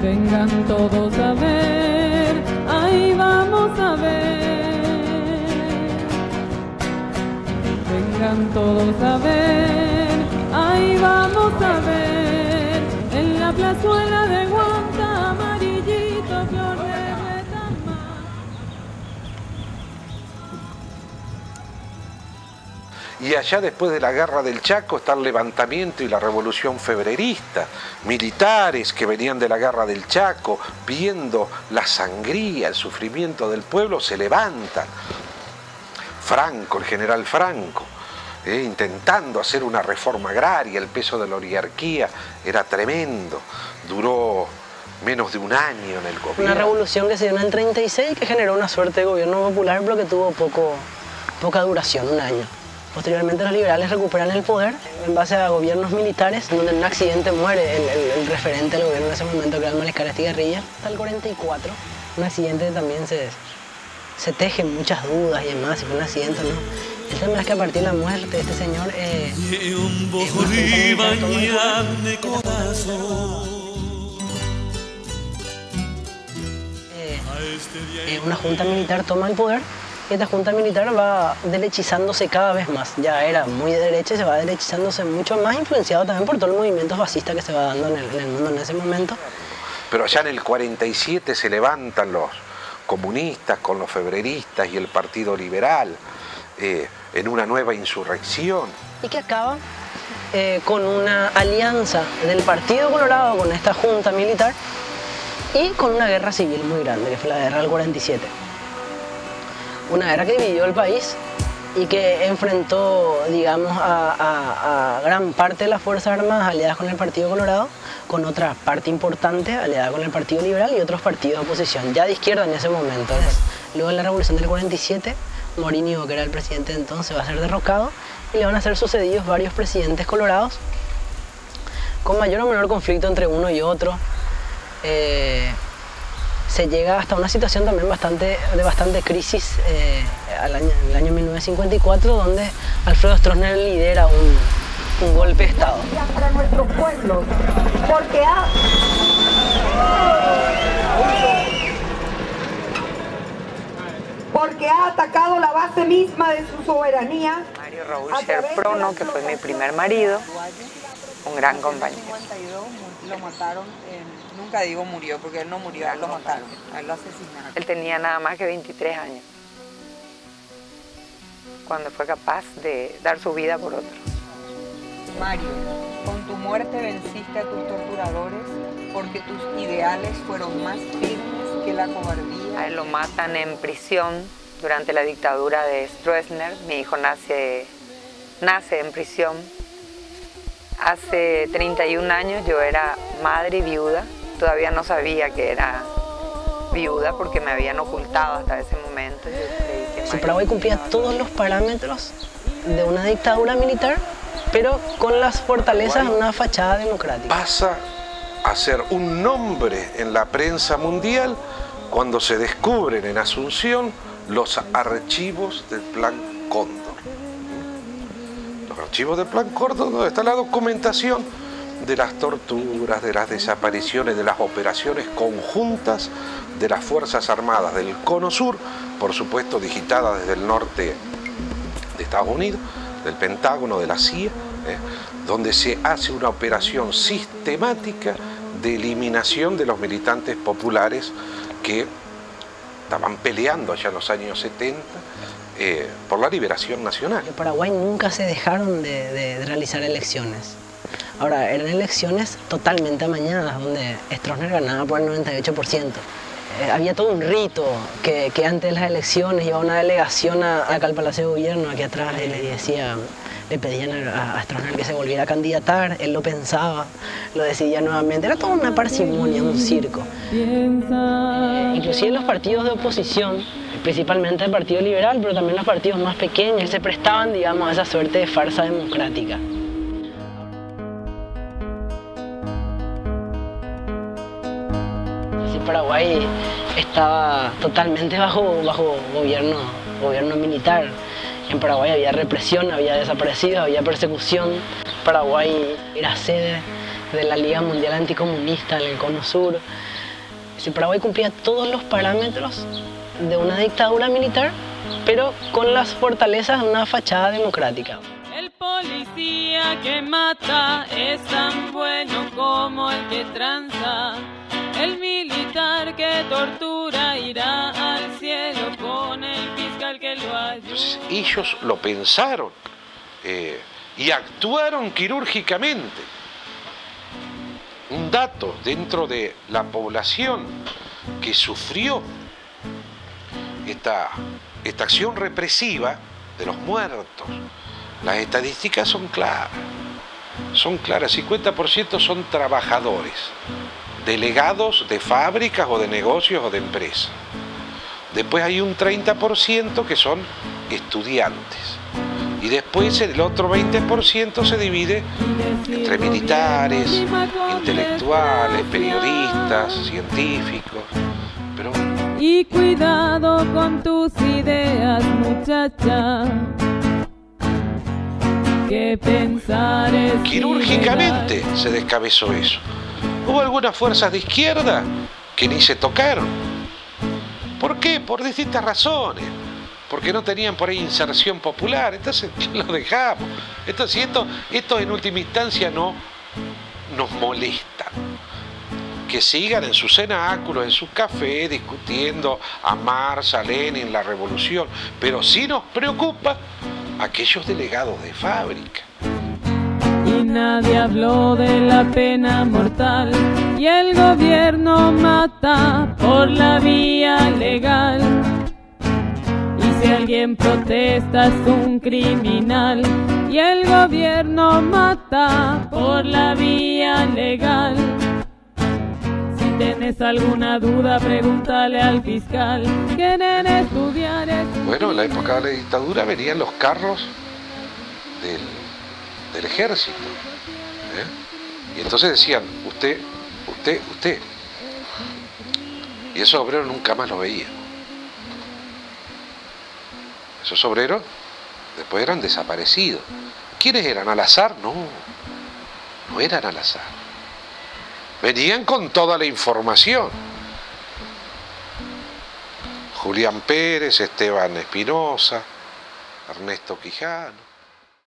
Vengan todos a ver, ahí vamos a ver. Vengan todos a ver, ahí vamos a ver. En la plazuela de Guanta, amarillito, flor de retamar. Y allá después de la guerra del Chaco está el levantamiento y la revolución febrerista. Militares que venían de la guerra del Chaco, viendo la sangría, el sufrimiento del pueblo, se levantan. Franco, el general Franco, intentando hacer una reforma agraria, el peso de la oligarquía era tremendo, duró menos de un año en el gobierno. Una revolución que se dio en el 36 que generó una suerte de gobierno popular, pero que tuvo poca duración, un año. Posteriormente los liberales recuperan el poder en base a gobiernos militares, donde en un accidente muere el referente del gobierno en ese momento, que era el mariscal Estigarribia. Hasta el 44, un accidente también se tejen muchas dudas y demás, si fue un accidente o no. El tema es que a partir de la muerte de este señor, una junta militar toma el poder. Y esta junta militar va derechizándose cada vez más. Ya era muy de derecha y se va derechizándose mucho más, influenciado también por todo el movimiento fascista que se va dando en el mundo en ese momento. Pero allá en el 47 se levantan los comunistas con los febreristas y el Partido Liberal en una nueva insurrección. Y que acaba con una alianza del Partido Colorado con esta junta militar y con una guerra civil muy grande, que fue la guerra del 47. Una guerra que dividió el país y que enfrentó, digamos, a gran parte de las Fuerzas Armadas aliadas con el Partido Colorado, con otra parte importante aliada con el Partido Liberal y otros partidos de oposición, ya de izquierda en ese momento. Luego de la Revolución del 47, Morínigo, que era el presidente de entonces, va a ser derrocado y le van a ser sucedidos varios presidentes colorados, con mayor o menor conflicto entre uno y otro. Se llega hasta una situación también de bastante crisis en el año 1954, donde Alfredo Stroessner lidera un golpe de Estado. Para nuestros pueblos, porque ha atacado la base misma de su soberanía. Mario Raúl Scherprono, que fue mi primer marido, un gran compañero. Lo mataron, nunca digo murió, porque él no murió, él lo mataron, a él lo asesinaron. Él tenía nada más que 23 años, cuando fue capaz de dar su vida por otro. Mario, con tu muerte venciste a tus torturadores, porque tus ideales fueron más firmes que la cobardía. A él lo matan en prisión durante la dictadura de Stroessner. Mi hijo nace en prisión. Hace 31 años yo era madre viuda, todavía no sabía que era viuda porque me habían ocultado hasta ese momento. Yo creí que Si Paraguay cumplía todos los parámetros de una dictadura militar, pero con las fortalezas de una fachada democrática. Pasa a ser un nombre en la prensa mundial cuando se descubren en Asunción los archivos del Plan Cóndor. Archivos del Plan Cóndor, donde está la documentación de las torturas, de las desapariciones, de las operaciones conjuntas de las Fuerzas Armadas del Cono Sur, por supuesto digitada desde el norte de Estados Unidos, del Pentágono, de la CIA, donde se hace una operación sistemática de eliminación de los militantes populares que estaban peleando allá en los años 70 por la liberación nacional. En Paraguay nunca se dejaron de realizar elecciones. Ahora, eran elecciones totalmente amañadas, donde Stroessner ganaba por el 98%. Había todo un rito que antes de las elecciones iba una delegación acá al Palacio de Gobierno, aquí atrás, y le pedían a Stroessner que se volviera a candidatar, él lo pensaba, lo decidía nuevamente. Era toda una parsimonia, un circo. Inclusive los partidos de oposición, principalmente el Partido Liberal, pero también los partidos más pequeños, se prestaban, digamos, a esa suerte de farsa democrática. Paraguay estaba totalmente bajo gobierno militar. En Paraguay había represión, había desaparecidos, había persecución. Paraguay era sede de la Liga Mundial Anticomunista en el Cono Sur. Si Paraguay cumplía todos los parámetros de una dictadura militar, pero con las fortalezas de una fachada democrática. El policía que mata es tan bueno como el que tranza. El militar que tortura irá al cielo con el fiscal que lo ayuda. Entonces, ellos lo pensaron y actuaron quirúrgicamente. Un dato dentro de la población que sufrió esta acción represiva de los muertos. Las estadísticas son claras. Son claras, 50% son trabajadores, delegados de fábricas o de negocios o de empresas. Después hay un 30% que son estudiantes. Y después el otro 20% se divide entre militares, intelectuales, periodistas, científicos. Pero... Y cuidado con tus ideas, muchacha. Que pensar es quirúrgicamente se descabezó eso. Hubo algunas fuerzas de izquierda que ni se tocaron. ¿Por qué? Por distintas razones. Porque no tenían por ahí inserción popular, entonces lo dejamos. Entonces, esto en última instancia no nos molesta. Que sigan en sus cenáculos, en sus cafés, discutiendo a Marx, a Lenin, la revolución. Pero sí nos preocupa aquellos delegados de fábrica. Y nadie habló de la pena mortal. Y el gobierno mata por la vía legal. Si alguien protesta es un criminal y el gobierno mata por la vía legal. Si tienes alguna duda, pregúntale al fiscal. Quieren estudiar. Bueno, en la época de la dictadura venían los carros del ejército. Y entonces decían, usted. Y esos obreros nunca más lo veían. Esos obreros después eran desaparecidos. ¿Quiénes eran? ¿Al azar? No eran al azar. Venían con toda la información. Julián Pérez, Esteban Espinosa, Ernesto Quijano.